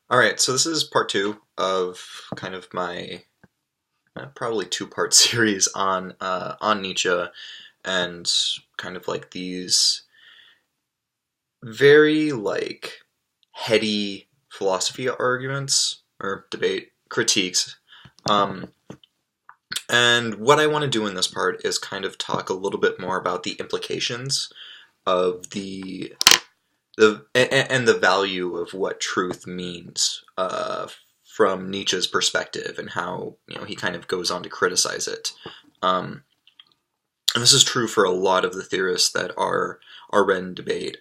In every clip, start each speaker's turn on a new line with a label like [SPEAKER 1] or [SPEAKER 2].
[SPEAKER 1] All right, so this is part two of kind of my probably two-part series on Nietzsche and kind of like these very like heady philosophy arguments or debate critiques. Um, and what I want to do in this part is kind of talk a little bit more about the implications of and the value of what truth means from Nietzsche's perspective and how he kind of goes on to criticize it. Um, and this is true for a lot of the theorists that are read in debate.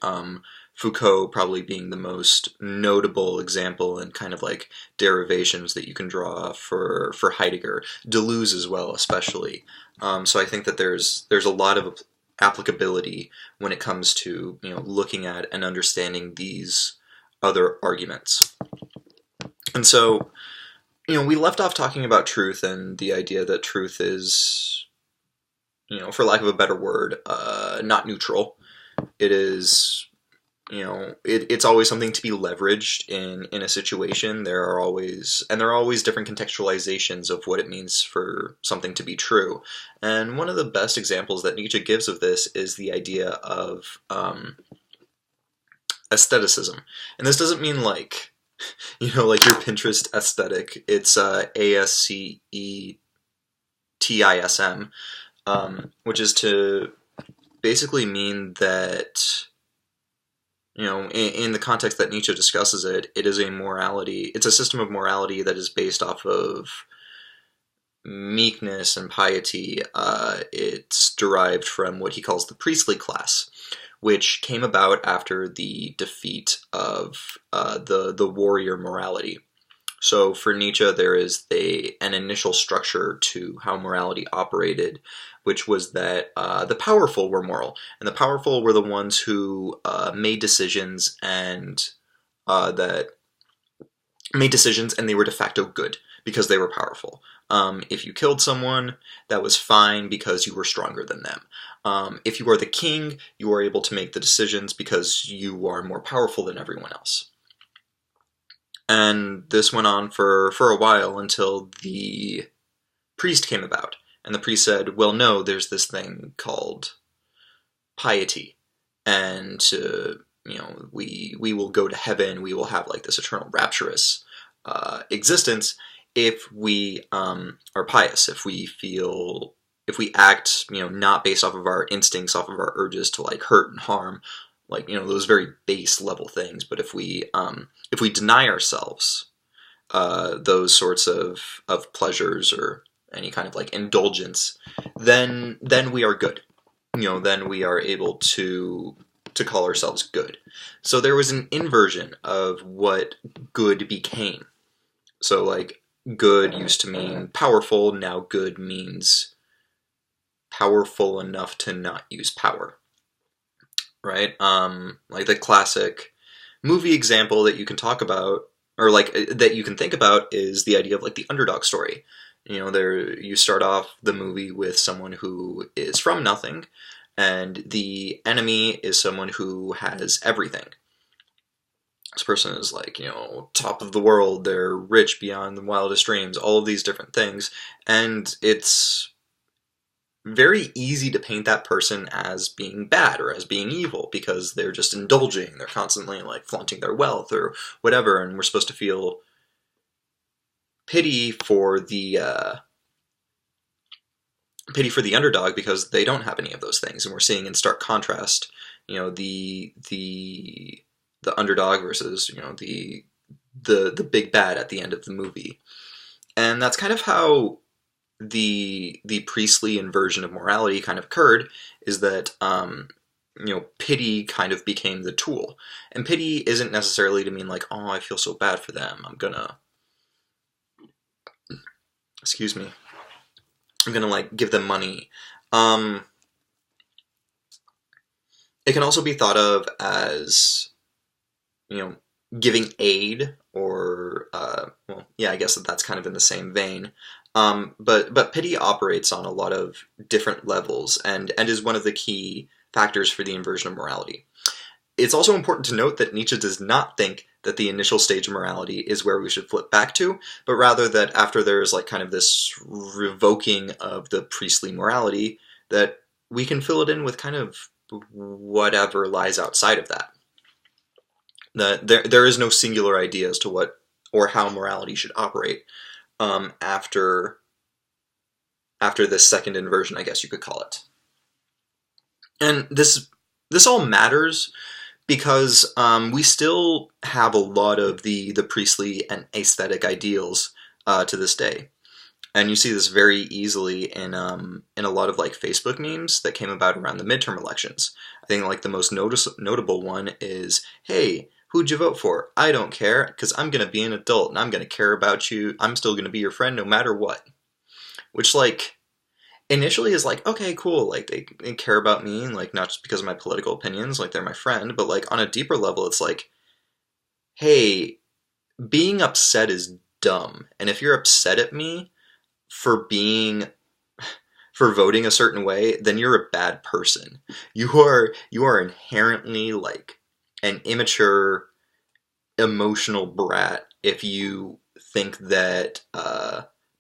[SPEAKER 1] Foucault probably being the most notable example and kind of like derivations that you can draw for Heidegger. Deleuze as well, especially. So I think that there's a lot of applicability when it comes to looking at and understanding these other arguments. And so we left off talking about truth and the idea that truth is, for lack of a better word, not neutral. It is, it's always something to be leveraged in a situation. There are always different contextualizations of what it means for something to be true. And one of the best examples that Nietzsche gives of this is the idea of asceticism. And this doesn't mean like, like your Pinterest aesthetic. It's asceticism, which is to basically mean that, in the context that Nietzsche discusses it, it is a morality, it's a system of morality that is based off of meekness and piety. It's derived from what he calls the priestly class, which came about after the defeat of the warrior morality. So for Nietzsche, there is an initial structure to how morality operated, which was that the powerful were moral, and the powerful were the ones who made decisions and they were de facto good because they were powerful. If you killed someone, that was fine because you were stronger than them. If you are the king, you are able to make the decisions because you are more powerful than everyone else. And this went on for a while until the priest came about. And the priest said, well, no, there's this thing called piety. And, we will go to heaven, we will have like this eternal rapturous existence if we are pious, if we act, not based off of our instincts, off of our urges to like hurt and harm, like those very base level things. But if we deny ourselves those sorts of pleasures or any kind of like indulgence, then we are good. Then we are able to call ourselves good. So there was an inversion of what good became. So like good used to mean powerful, now good means powerful enough to not use power. Right? Like the classic movie example that you can talk about, or like that you can think about, is the idea of like the underdog story. There you start off the movie with someone who is from nothing, and the enemy is someone who has everything. This person is like, top of the world, they're rich beyond the wildest dreams, all of these different things, and it's very easy to paint that person as being bad or as being evil because they're just indulging, they're constantly like flaunting their wealth or whatever, and we're supposed to feel pity for the underdog because they don't have any of those things. And we're seeing in stark contrast, the underdog versus the big bad at the end of the movie. And that's kind of how the priestly inversion of morality kind of occurred, is that pity kind of became the tool. And pity isn't necessarily to mean like, oh, I feel so bad for them, I'm gonna like give them money. It can also be thought of as giving aid, or I guess that's kind of in the same vein. But pity operates on a lot of different levels and is one of the key factors for the inversion of morality. It's also important to note that Nietzsche does not think that the initial stage of morality is where we should flip back to, but rather that after there's like kind of this revoking of the priestly morality, that we can fill it in with kind of whatever lies outside of that. That there is no singular idea as to what or how morality should operate after this second inversion, I guess you could call it. And this all matters because we still have a lot of the priestly and aesthetic ideals to this day. And you see this very easily in a lot of like Facebook memes that came about around the midterm elections. I think like the most notable one is, hey, who'd you vote for? I don't care, because I'm going to be an adult and I'm going to care about you. I'm still going to be your friend no matter what. Which like initially is like, okay, cool, like they care about me, like not just because of my political opinions, like they're my friend, but like on a deeper level it's like, hey, being upset is dumb. And if you're upset at me for voting a certain way, then you're a bad person. You are inherently like an immature, emotional brat if you think that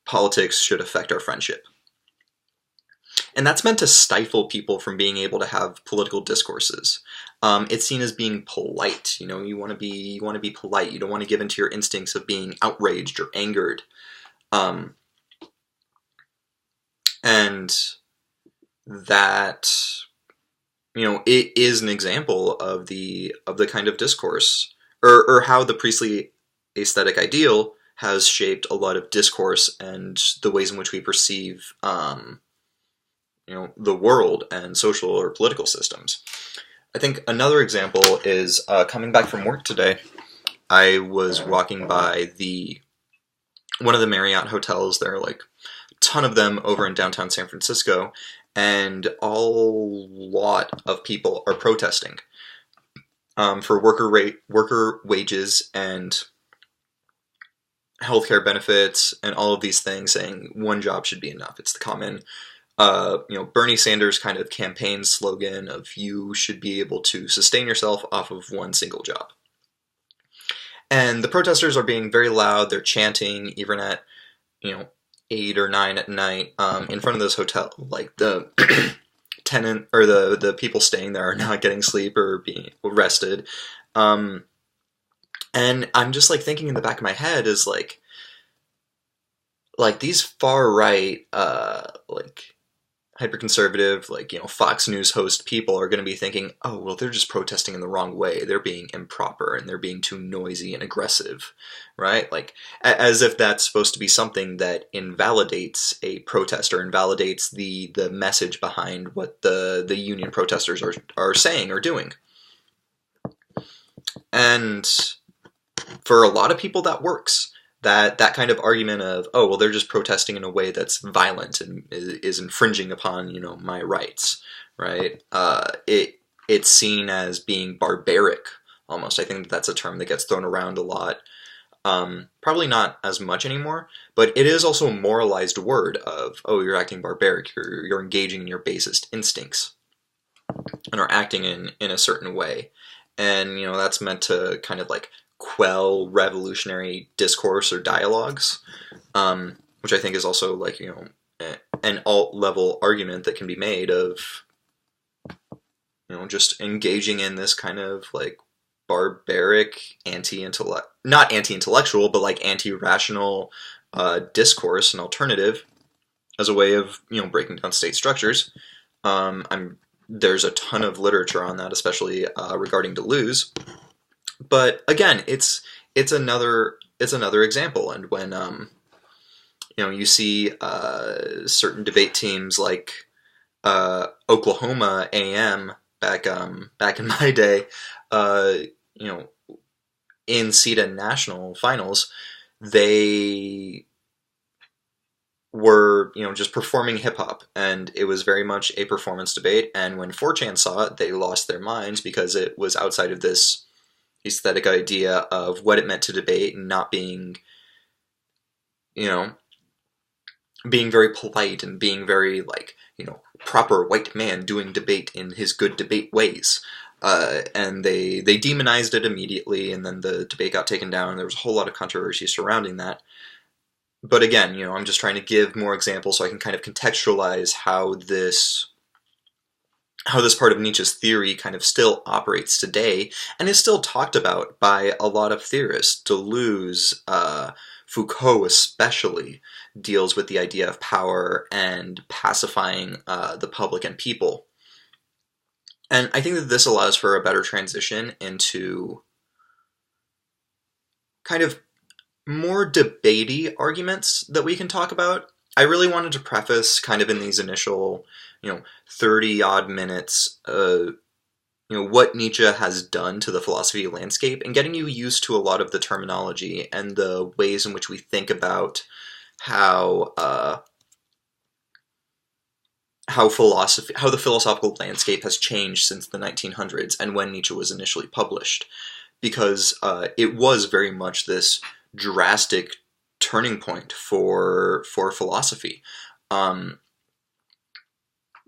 [SPEAKER 1] politics should affect our friendship. And that's meant to stifle people from being able to have political discourses. It's seen as being polite. You know, you want to be polite. You don't want to give into your instincts of being outraged or angered. And that, you know, it is an example of the kind of discourse, or how the priestly aesthetic ideal has shaped a lot of discourse and the ways in which we perceive, you know, the world and social or political systems. I think another example is coming back from work today. I was walking by one of the Marriott hotels. There are like a ton of them over in downtown San Francisco, and a lot of people are protesting for worker wages and healthcare benefits and all of these things, saying one job should be enough. It's the common, you know, Bernie Sanders kind of campaign slogan of you should be able to sustain yourself off of one single job. And the protesters are being very loud. They're chanting even at, you know, 8 or 9 at night in front of this hotel. Like the tenant or the people staying there are not getting sleep or being arrested. And I'm just like thinking in the back of my head is like these far right, like hyper-conservative, like, you know, Fox News host people are going to be thinking, oh, well, they're just protesting in the wrong way. They're being improper and they're being too noisy and aggressive, right? Like, as if that's supposed to be something that invalidates a protest or invalidates the message behind what the union protesters are saying or doing. And for a lot of people that works. That kind of argument of, oh, well, they're just protesting in a way that's violent and is infringing upon, you know, my rights, right? It's seen as being barbaric, almost. I think that's a term that gets thrown around a lot. Probably not as much anymore, but it is also a moralized word of, oh, you're acting barbaric, you're engaging in your basest instincts, and are acting in a certain way. And, you know, that's meant to kind of like quell revolutionary discourse or dialogues, which I think is also like, you know, an alt-level argument that can be made of, you know, just engaging in this kind of like barbaric not anti-intellectual, but like anti-rational discourse and alternative as a way of, you know, breaking down state structures. There's a ton of literature on that, especially regarding Deleuze. But again, it's another example. And when you know, you see certain debate teams like Oklahoma A&M back in my day, you know, in CETA National Finals, they were, you know, just performing hip hop, and it was very much a performance debate. And when 4chan saw it, they lost their minds because it was outside of this aesthetic idea of what it meant to debate, and not being, you know, being very polite and being very like, you know, proper white man doing debate in his good debate ways. and they demonized it immediately, and then the debate got taken down, and there was a whole lot of controversy surrounding that. But again, I'm just trying to give more examples so I can kind of contextualize how this part of Nietzsche's theory kind of still operates today, and is still talked about by a lot of theorists. Deleuze, Foucault especially, deals with the idea of power and pacifying the public and people. And I think that this allows for a better transition into kind of more debatey arguments that we can talk about. I really wanted to preface kind of in these initial, 30-odd minutes, what Nietzsche has done to the philosophy landscape, and getting you used to a lot of the terminology and the ways in which we think about how the philosophical landscape has changed since the 1900s and when Nietzsche was initially published, because it was very much this drastic turning point for philosophy,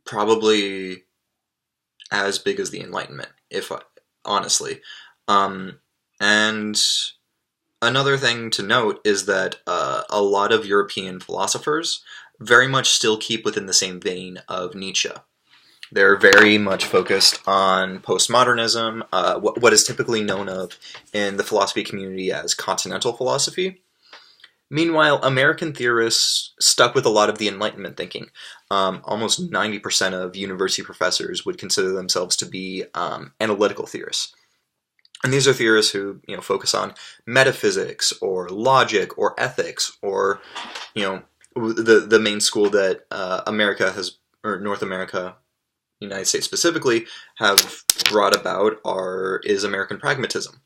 [SPEAKER 1] probably as big as the Enlightenment, honestly. And another thing to note is that a lot of European philosophers very much still keep within the same vein of Nietzsche. They're very much focused on Post-Modernism, what is typically known of in the philosophy community as continental philosophy. Meanwhile, American theorists stuck with a lot of the Enlightenment thinking. Almost 90% of university professors would consider themselves to be analytical theorists. And these are theorists who, focus on metaphysics or logic or ethics, or, the main school that America has, or North America, United States specifically, have brought about is American pragmatism.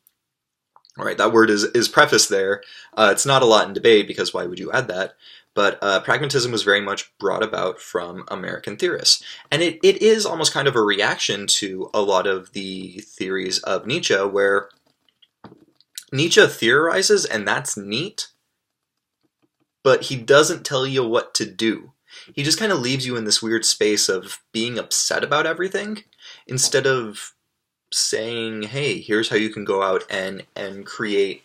[SPEAKER 1] All right, that word is prefaced there. It's not a lot in debate, because why would you add that? But pragmatism was very much brought about from American theorists. And it is almost kind of a reaction to a lot of the theories of Nietzsche, where Nietzsche theorizes, and that's neat, but he doesn't tell you what to do. He just kind of leaves you in this weird space of being upset about everything, instead of saying, hey, here's how you can go out and create,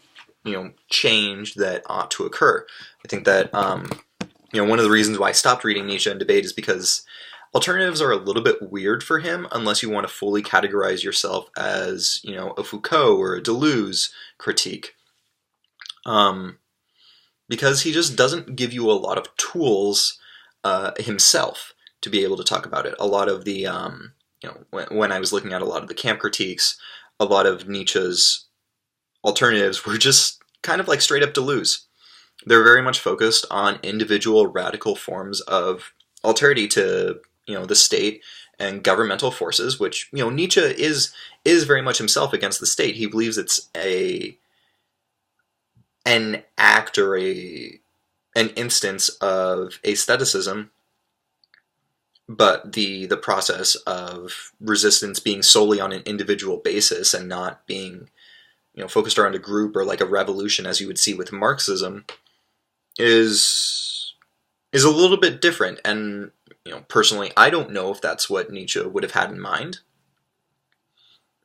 [SPEAKER 1] change that ought to occur. I think that, one of the reasons why I stopped reading Nietzsche in debate is because alternatives are a little bit weird for him, unless you want to fully categorize yourself as, a Foucault or a Deleuze critique. Because he just doesn't give you a lot of tools himself to be able to talk about it. A lot of the, when I was looking at a lot of the camp critiques, a lot of Nietzsche's alternatives were just kind of like straight up Deleuze. They're very much focused on individual radical forms of alterity to, the state and governmental forces, which, Nietzsche is very much himself against the state. He believes it's an act or an instance of asceticism, but the process of resistance being solely on an individual basis and not being, focused around a group or like a revolution, as you would see with Marxism, is a little bit different. And, personally, I don't know if that's what Nietzsche would have had in mind,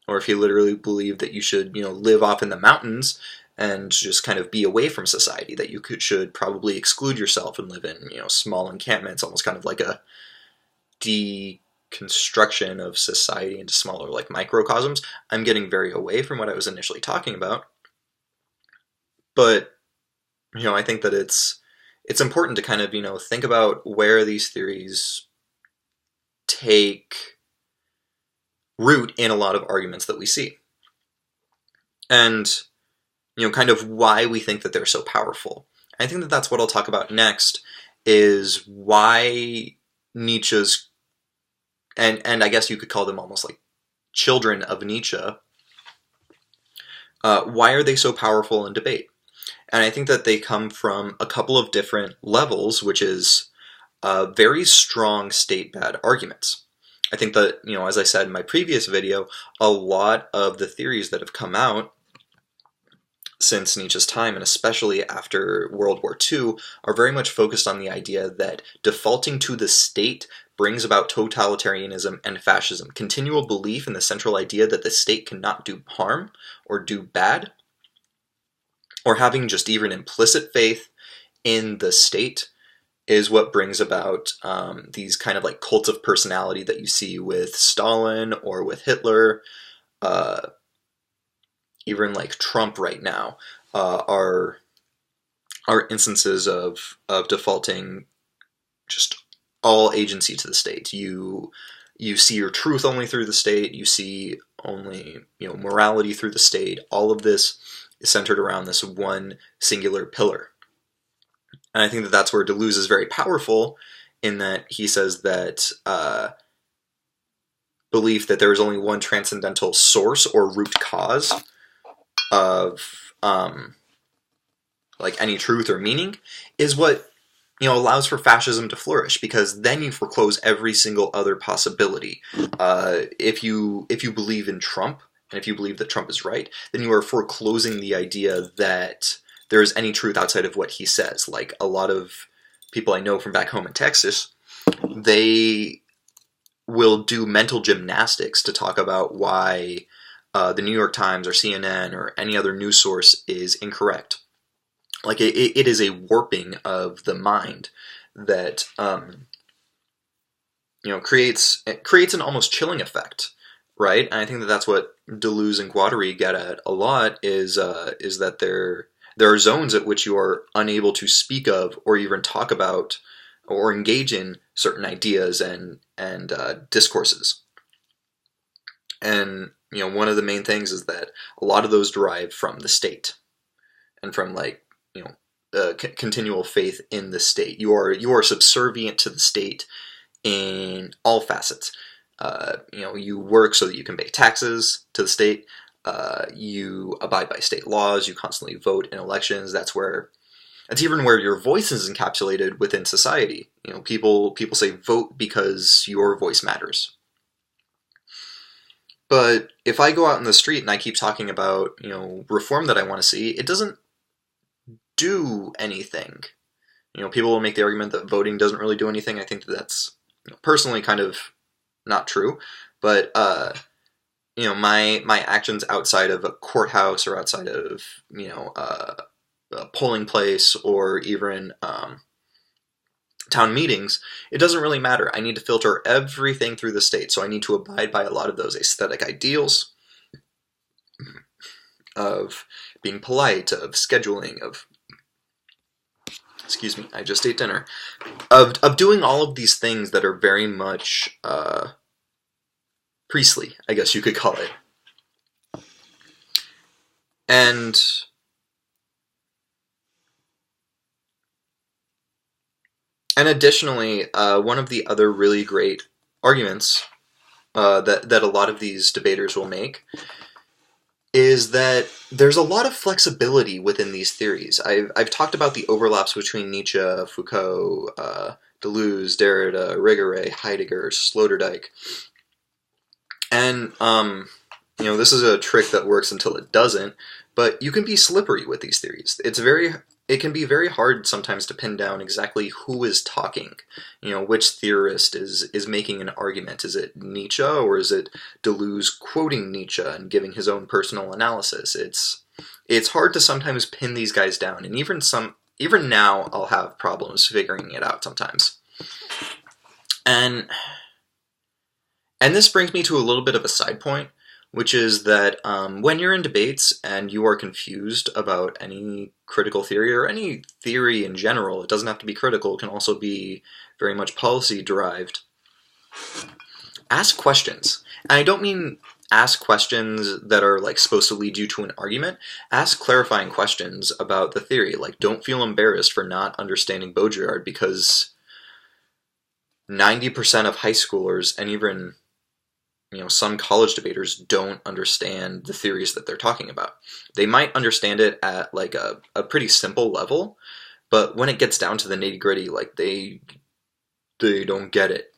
[SPEAKER 1] or if he literally believed that you should, live off in the mountains and just kind of be away from society, that you should probably exclude yourself and live in, small encampments, almost kind of like a deconstruction of society into smaller, like, microcosms. I'm getting very away from what I was initially talking about. But, I think that it's important to kind of, think about where these theories take root in a lot of arguments that we see. And, kind of why we think that they're so powerful. I think that that's what I'll talk about next, is why Nietzsche's, and I guess you could call them almost like children of Nietzsche, why are they so powerful in debate? And I think that they come from a couple of different levels, which is very strong state-bad arguments. I think that, as I said in my previous video, a lot of the theories that have come out since Nietzsche's time, and especially after World War II, are very much focused on the idea that defaulting to the state brings about totalitarianism and fascism. Continual belief in the central idea that the state cannot do harm or do bad, or having just even implicit faith in the state, is what brings about these kind of like cults of personality that you see with Stalin or with Hitler, even like Trump right now, are instances of defaulting just all agency to the state. You see your truth only through the state. You see only morality through the state. All of this is centered around this one singular pillar. And I think that that's where Deleuze is very powerful, in that he says that belief that there is only one transcendental source or root cause of like any truth or meaning is what allows for fascism to flourish, because then you foreclose every single other possibility. If you believe in Trump, and if you believe that Trump is right, then you are foreclosing the idea that there is any truth outside of what he says. Like a lot of people I know from back home in Texas, they will do mental gymnastics to talk about why the New York Times or CNN or any other news source is incorrect. Like it is a warping of the mind that creates an almost chilling effect, right? And I think that that's what Deleuze and Guattari get at a lot, is that there are zones at which you are unable to speak of or even talk about or engage in certain ideas and discourses. And one of the main things is that a lot of those derive from the state and from continual faith in the state. You are subservient to the state in all facets. You work so that you can pay taxes to the state. You abide by state laws. You constantly vote in elections. That's even where your voice is encapsulated within society. People say vote because your voice matters. But if I go out in the street and I keep talking about reform that I want to see, it doesn't do anything. People will make the argument that voting doesn't really do anything. I think that that's personally kind of not true. But my actions outside of a courthouse or outside of a polling place or even town meetings, it doesn't really matter. I need to filter everything through the state, so I need to abide by a lot of those aesthetic ideals of being polite, of scheduling, of excuse me, I just ate dinner, of doing all of these things that are very much priestly, I guess you could call it. And additionally, one of the other really great arguments that a lot of these debaters will make is that there's a lot of flexibility within these theories. I've talked about the overlaps between Nietzsche, Foucault, Deleuze, Derrida, Rigore, Heidegger, Sloterdijk. And, this is a trick that works until it doesn't, but you can be slippery with these theories. It can be very hard sometimes to pin down exactly who is talking. Which theorist is making an argument. Is it Nietzsche, or is it Deleuze quoting Nietzsche and giving his own personal analysis? It's hard to sometimes pin these guys down, and even now I'll have problems figuring it out sometimes. And this brings me to a little bit of a side point, which is that when you're in debates and you are confused about any critical theory or any theory in general, it doesn't have to be critical, it can also be very much policy derived, ask questions. And I don't mean ask questions that are supposed to lead you to an argument. Ask clarifying questions about the theory. Don't feel embarrassed for not understanding Baudrillard, because 90% of high schoolers and even some college debaters don't understand the theories that they're talking about. They might understand it at a pretty simple level, but when it gets down to the nitty-gritty, they don't get it.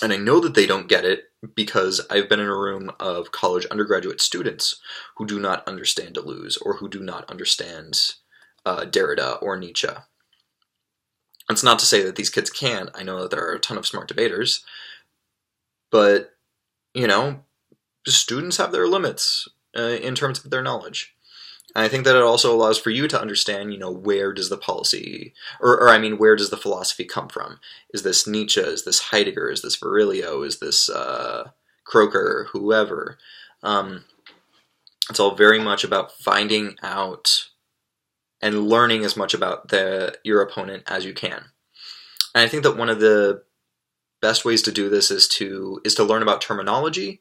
[SPEAKER 1] And I know that they don't get it because I've been in a room of college undergraduate students who do not understand Deleuze or who do not understand Derrida or Nietzsche. It's not to say that these kids can't. I know that there are a ton of smart debaters, but, you know, students have their limits in terms of their knowledge. And I think that it also allows for you to understand, where does the policy, or I mean, where does the philosophy come from? Is this Nietzsche? Is this Heidegger? Is this Virilio? Is this Croker? Whoever? It's all very much about finding out and learning as much about your opponent as you can. And I think that one of the best ways to do this is to learn about terminology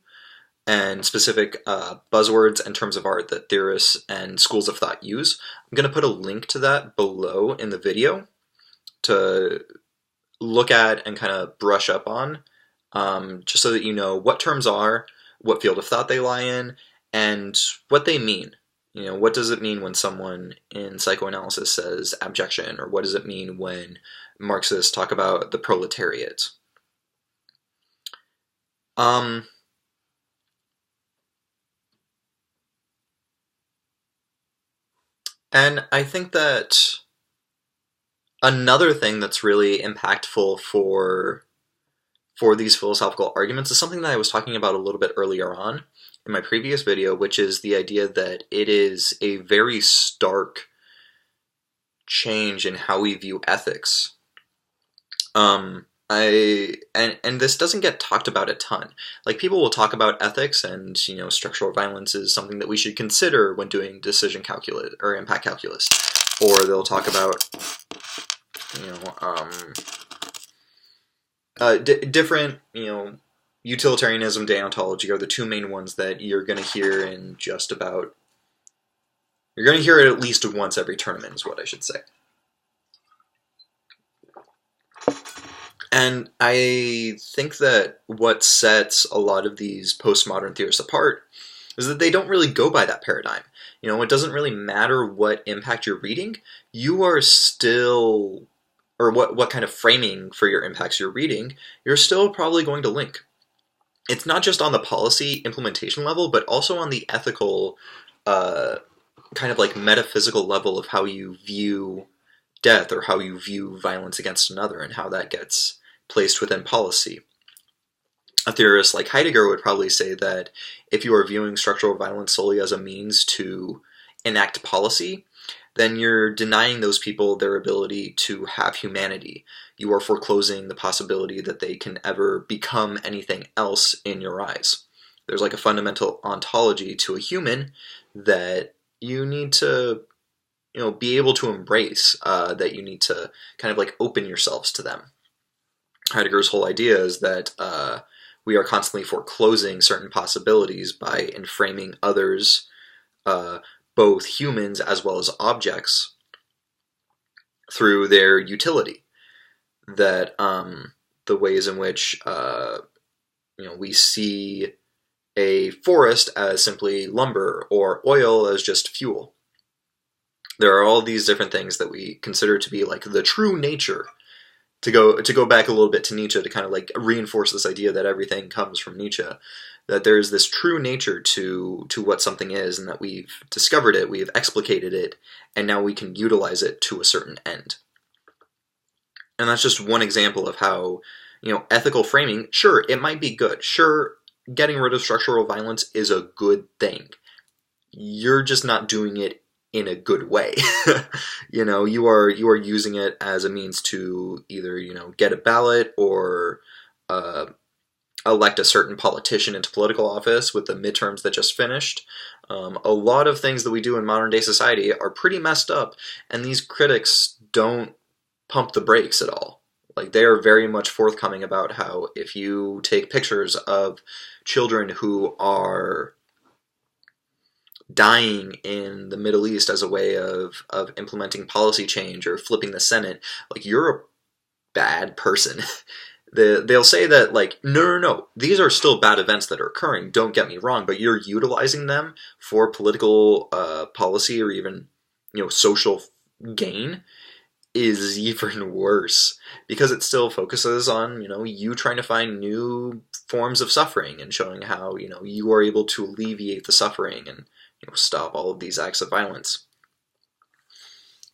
[SPEAKER 1] and specific buzzwords and terms of art that theorists and schools of thought use. I'm going to put a link to that below in the video to look at and kind of brush up on, just so that you know what terms are, what field of thought they lie in, and what they mean. What does it mean when someone in psychoanalysis says abjection, or what does it mean when Marxists talk about the proletariat? And I think that another thing that's really impactful for these philosophical arguments is something that I was talking about a little bit earlier on in my previous video, which is the idea that it is a very stark change in how we view ethics. And this doesn't get talked about a ton. Like, people will talk about ethics and, structural violence is something that we should consider when doing decision calculus or impact calculus. Or they'll talk about, different, utilitarianism, deontology are the two main ones that you're going to hear in just about, you're going to hear it at least once every tournament is what I should say. And I think that what sets a lot of these postmodern theorists apart is that they don't really go by that paradigm. It doesn't really matter what impact you're reading, you are still, or what kind of framing for your impacts you're reading, you're still probably going to link. It's not just on the policy implementation level, but also on the ethical, kind of like metaphysical level of how you view death or how you view violence against another and how that gets placed within policy. A theorist like Heidegger would probably say that if you are viewing structural violence solely as a means to enact policy, then you're denying those people their ability to have humanity. You are foreclosing the possibility that they can ever become anything else in your eyes. There's like a fundamental ontology to a human that you need to be able to embrace, that you need to kind of like open yourselves to them. Heidegger's whole idea is that we are constantly foreclosing certain possibilities by enframing others, both humans as well as objects, through their utility. That the ways in which we see a forest as simply lumber or oil as just fuel. There are all these different things that we consider to be like the true nature. To go back a little bit to Nietzsche to kind of like reinforce this idea that everything comes from Nietzsche, that there's this true nature to what something is, and that we've discovered it, we've explicated it, and now we can utilize it to a certain end. And that's just one example of how, ethical framing, sure, it might be good. Sure, getting rid of structural violence is a good thing. You're just not doing it in a good way. You are using it as a means to either, get a ballot or elect a certain politician into political office with the midterms that just finished. A lot of things that we do in modern day society are pretty messed up, and these critics don't pump the brakes at all. Like, they are very much forthcoming about how if you take pictures of children who are dying in the Middle East as a way of implementing policy change or flipping the Senate, like, you're a bad person. They'll say that, like, no, these are still bad events that are occurring, don't get me wrong, but you're utilizing them for political policy or even, social gain is even worse because it still focuses on, you trying to find new forms of suffering and showing how, you are able to alleviate the suffering and, stop all of these acts of violence.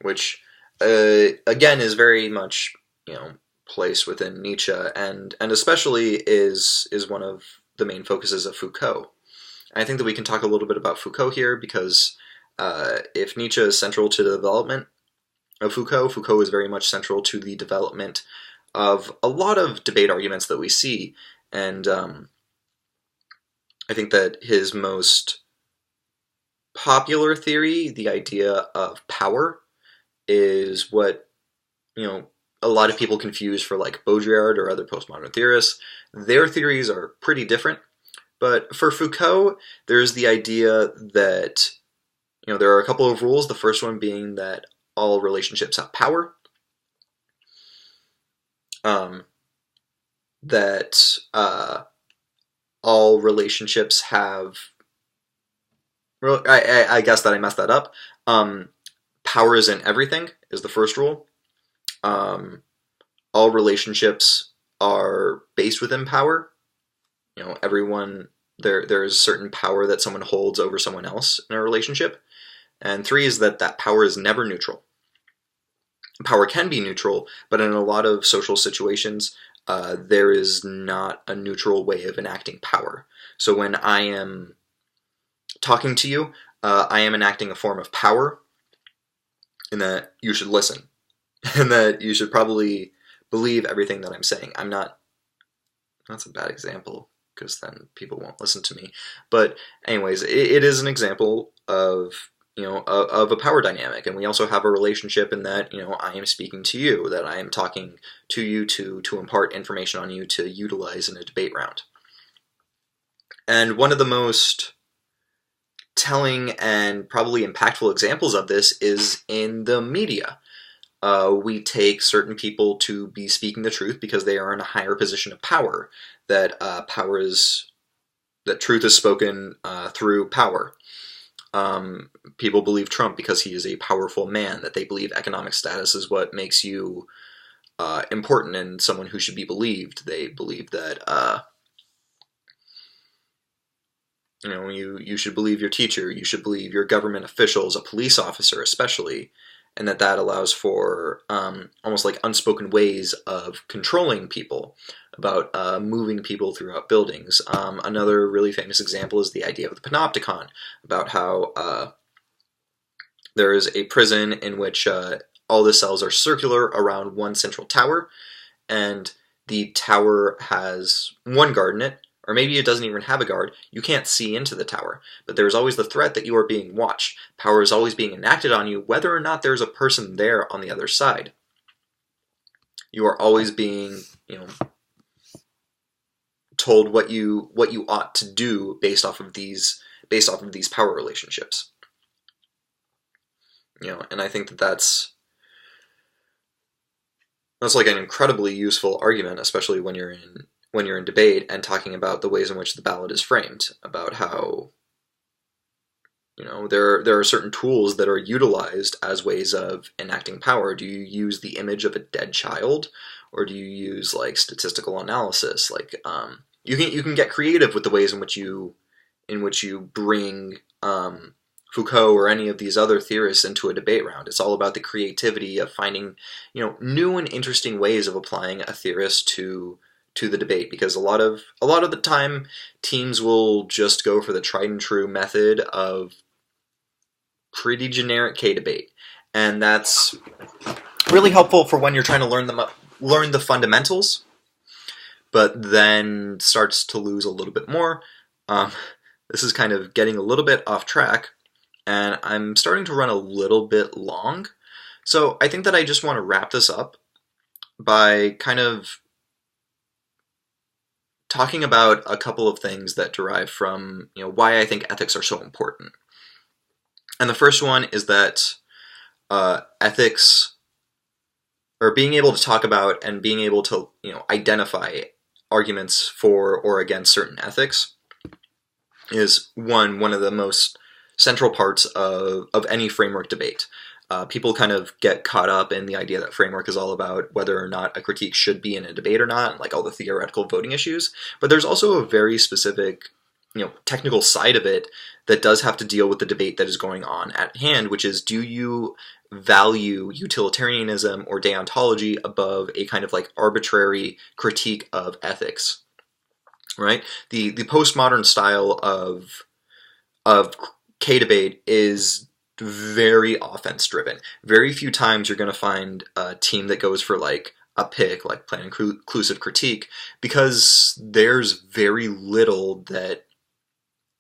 [SPEAKER 1] Which, again, is very much, placed within Nietzsche, and especially is one of the main focuses of Foucault. And I think that we can talk a little bit about Foucault here because if Nietzsche is central to the development of Foucault, Foucault is very much central to the development of a lot of debate arguments that we see. And I think that his most popular theory, the idea of power, is what, a lot of people confuse for like Baudrillard or other postmodern theorists. Their theories are pretty different. But for Foucault, there's the idea that, there are a couple of rules. The first one being that all relationships have power. That all relationships have... I guess that I messed that up. Power is in everything is the first rule. All relationships are based within power. Everyone, there's certain power that someone holds over someone else in a relationship. And 3 is that power is never neutral. Power can be neutral, but in a lot of social situations, there is not a neutral way of enacting power. So when I am talking to you, I am enacting a form of power in that you should listen. And that you should probably believe everything that I'm saying. That's a bad example, because then people won't listen to me. But anyways, it is an example of, of a power dynamic. And we also have a relationship in that, I am speaking to you, that I am talking to you to impart information on you to utilize in a debate round. And one of the most telling and probably impactful examples of this is in the media. We take certain people to be speaking the truth because they are in a higher position of power. That truth is spoken through power. People believe Trump because he is a powerful man. That they believe economic status is what makes you important and someone who should be believed. They believe that you should believe your teacher. You should believe your government officials, a police officer especially. And that allows for almost like unspoken ways of controlling people, about moving people throughout buildings. Another really famous example is the idea of the panopticon, about how there is a prison in which all the cells are circular around one central tower, and the tower has one guard in it, or maybe it doesn't even have a guard. You can't see into the tower, but there's always the threat that you are being watched. Power is always being enacted on you, whether or not there's a person there on the other side. You are always being, told what you ought to do based off of these power relationships. And I think that's like an incredibly useful argument, especially when you're in debate and talking about the ways in which the ballot is framed, about how, there are certain tools that are utilized as ways of enacting power. Do you use the image of a dead child, or do you use like statistical analysis? Like you can get creative with the ways in which you bring Foucault or any of these other theorists into a debate round. It's all about the creativity of finding new and interesting ways of applying a theorist to the debate, because a lot of the time teams will just go for the tried and true method of pretty generic K-debate, and that's really helpful for when you're trying to learn the fundamentals, but then starts to lose a little bit more. This is kind of getting a little bit off track, and I'm starting to run a little bit long, so I think that I just want to wrap this up by kind of talking about a couple of things that derive from why I think ethics are so important. And the first one is that ethics, or being able to talk about and being able to identify arguments for or against certain ethics, is one of the most central parts of any framework debate. People kind of get caught up in the idea that framework is all about whether or not a critique should be in a debate or not, like all the theoretical voting issues. But there's also a very specific, technical side of it that does have to deal with the debate that is going on at hand, which is, do you value utilitarianism or deontology above a kind of like arbitrary critique of ethics, right? The postmodern style of K debate is very offense driven. Very few times you're going to find a team that goes for like a pick, like plan inclusive critique, because there's very little that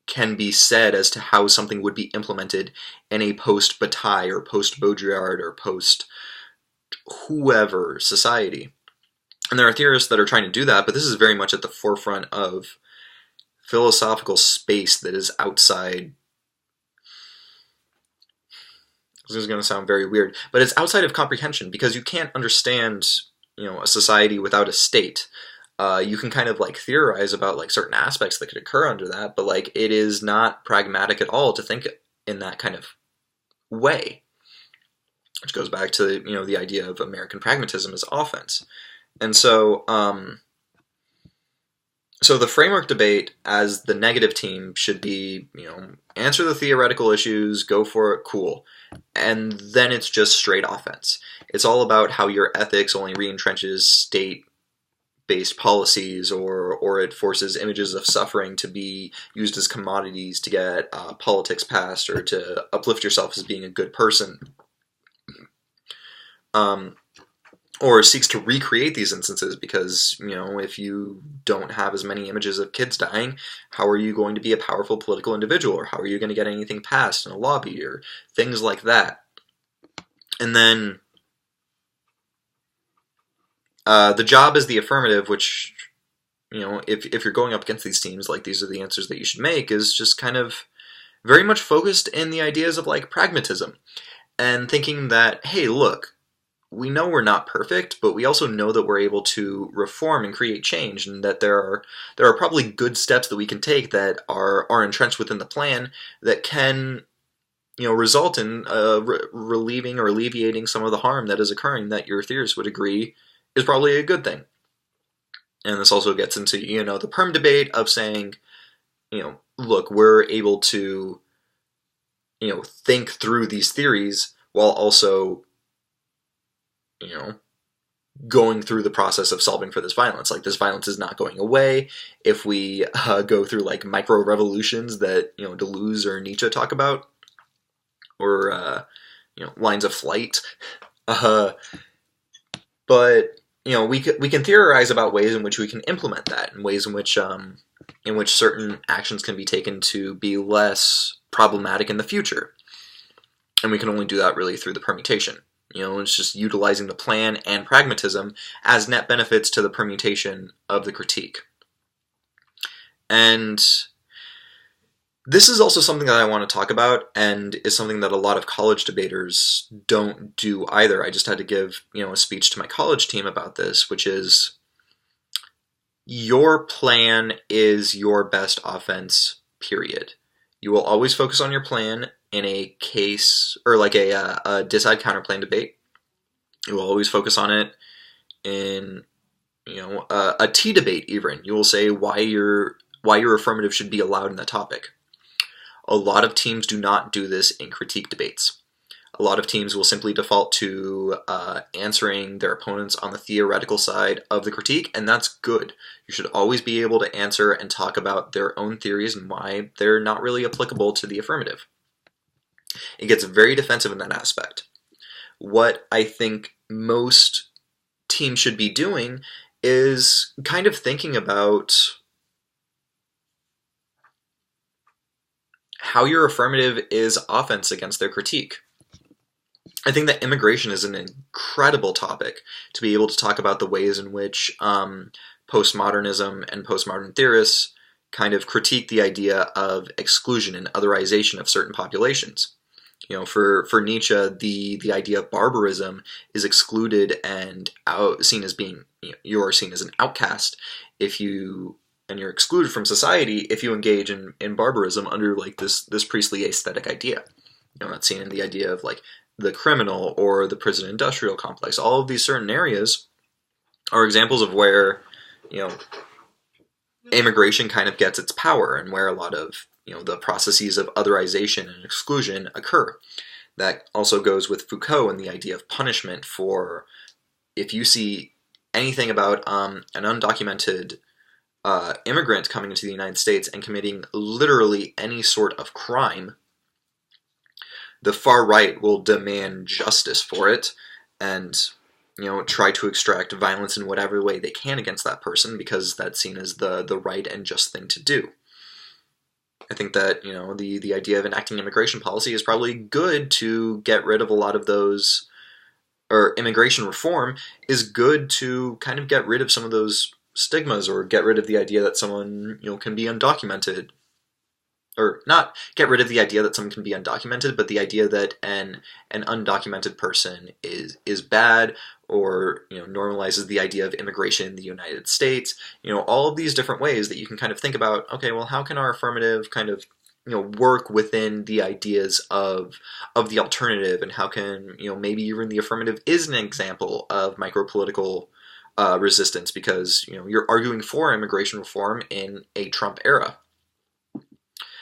[SPEAKER 1] can be said as to how something would be implemented in a post-Bataille or post-Baudrillard or post-whoever society. And there are theorists that are trying to do that, but this is very much at the forefront of philosophical space that is outside. This is going to sound very weird, but it's outside of comprehension, because you can't understand, a society without a state. You can kind of like theorize about like certain aspects that could occur under that, but like it is not pragmatic at all to think in that kind of way, which goes back to the idea of American pragmatism as offense. And so so the framework debate as the negative team should be, answer the theoretical issues, go for it, cool. And then it's just straight offense. It's all about how your ethics only reentrenches state-based policies, or it forces images of suffering to be used as commodities to get politics passed, or to uplift yourself as being a good person. Or seeks to recreate these instances, because, if you don't have as many images of kids dying, how are you going to be a powerful political individual, or how are you going to get anything passed in a lobby, or things like that. And then the job is the affirmative, which, if you're going up against these teams, like these are the answers that you should make, is just kind of very much focused in the ideas of like pragmatism, and thinking that, hey, look, we know we're not perfect, but we also know that we're able to reform and create change, and that there are probably good steps that we can take that are entrenched within the plan that can, result in relieving or alleviating some of the harm that is occurring, that your theorists would agree is probably a good thing. And this also gets into, the perm debate of saying, look, we're able to, think through these theories while also, going through the process of solving for this violence. Like, this violence is not going away if we go through like micro revolutions that, Deleuze or Nietzsche talk about, or, lines of flight. But, we can theorize about ways in which we can implement that, and ways in which certain actions can be taken to be less problematic in the future. And we can only do that really through the permutation. It's just utilizing the plan and pragmatism as net benefits to the permutation of the critique. And this is also something that I want to talk about, and is something that a lot of college debaters don't do either. I just had to give, a speech to my college team about this, which is, your plan is your best offense, period. You will always focus on your plan in a case, or like a decide counterplan debate. You will always focus on it in, a T debate even. You will say why your affirmative should be allowed in that topic. A lot of teams do not do this in critique debates. A lot of teams will simply default to answering their opponents on the theoretical side of the critique, and that's good. You should always be able to answer and talk about their own theories and why they're not really applicable to the affirmative. It gets very defensive in that aspect. What I think most teams should be doing is kind of thinking about how your affirmative is offense against their critique. I think that immigration is an incredible topic to be able to talk about the ways in which postmodernism and postmodern theorists kind of critique the idea of exclusion and otherization of certain populations. For Nietzsche, the idea of barbarism is excluded and seen as being, you are seen as an outcast and you're excluded from society if you engage in barbarism under like this priestly aesthetic idea. That's seen in the idea of like the criminal or the prison industrial complex. All of these certain areas are examples of where, you know, immigration kind of gets its power and where a lot of, you know, the processes of otherization and exclusion occur. That also goes with Foucault and the idea of punishment for, if you see anything about an undocumented immigrant coming into the United States and committing literally any sort of crime, the far right will demand justice for it and, you know, try to extract violence in whatever way they can against that person because that's seen as the right and just thing to do. I think that, you know, the idea of enacting immigration policy is probably good to get rid of a lot of those, or immigration reform is good to kind of get rid of some of those stigmas or get rid of the idea that someone, you know, can be undocumented. Or not get rid of the idea that someone can be undocumented, but the idea that an undocumented person is bad, or, you know, normalizes the idea of immigration in the United States. You know, all of these different ways that you can kind of think about, okay, well, how can our affirmative kind of, you know, work within the ideas of the alternative, and how can, you know, maybe even the affirmative is an example of micropolitical resistance, because, you know, you're arguing for immigration reform in a Trump era.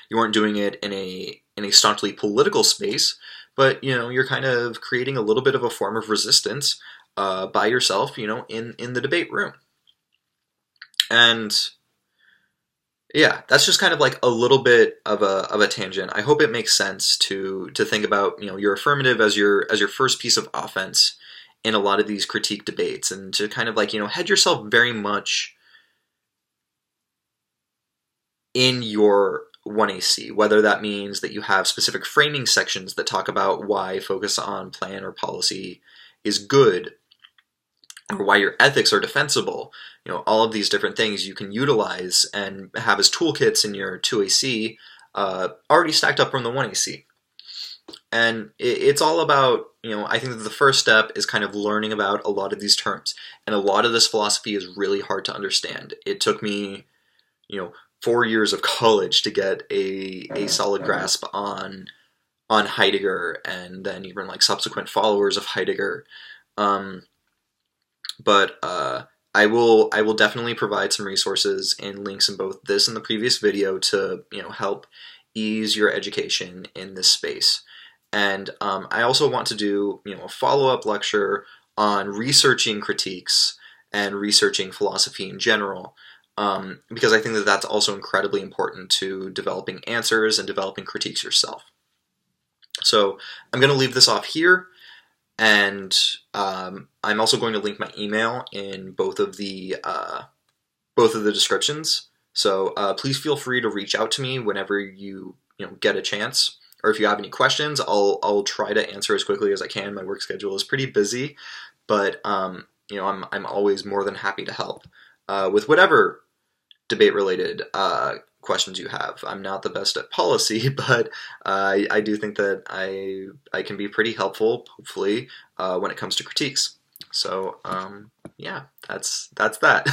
[SPEAKER 1] You weren't doing it in a staunchly political space, but, you know, you're kind of creating a little bit of a form of resistance by yourself, you know, in the debate room. And yeah, that's just kind of like a little bit of a tangent. I hope it makes sense to think about, you know, your affirmative as your first piece of offense in a lot of these critique debates, and to kind of like, you know, head yourself very much in your 1AC, whether that means that you have specific framing sections that talk about why focus on plan or policy is good, or why your ethics are defensible. You know, all of these different things you can utilize and have as toolkits in your 2AC, already stacked up from the 1AC. And it's all about, you know, I think that the first step is kind of learning about a lot of these terms. And a lot of this philosophy is really hard to understand. It took me, you know, 4 years of college to get a solid grasp on Heidegger, and then even like subsequent followers of Heidegger. But I will definitely provide some resources and links in both this and the previous video to, you know, help ease your education in this space. And I also want to do, you know, a follow-up lecture on researching critiques and researching philosophy in general. Because I think that that's also incredibly important to developing answers and developing critiques yourself. So I'm going to leave this off here, and I'm also going to link my email in both of the descriptions. So please feel free to reach out to me whenever you get a chance, or if you have any questions, I'll try to answer as quickly as I can. My work schedule is pretty busy, but I'm always more than happy to help with whatever debate-related questions you have. I'm not the best at policy, but I do think that I can be pretty helpful, hopefully, when it comes to critiques. So yeah, that's that.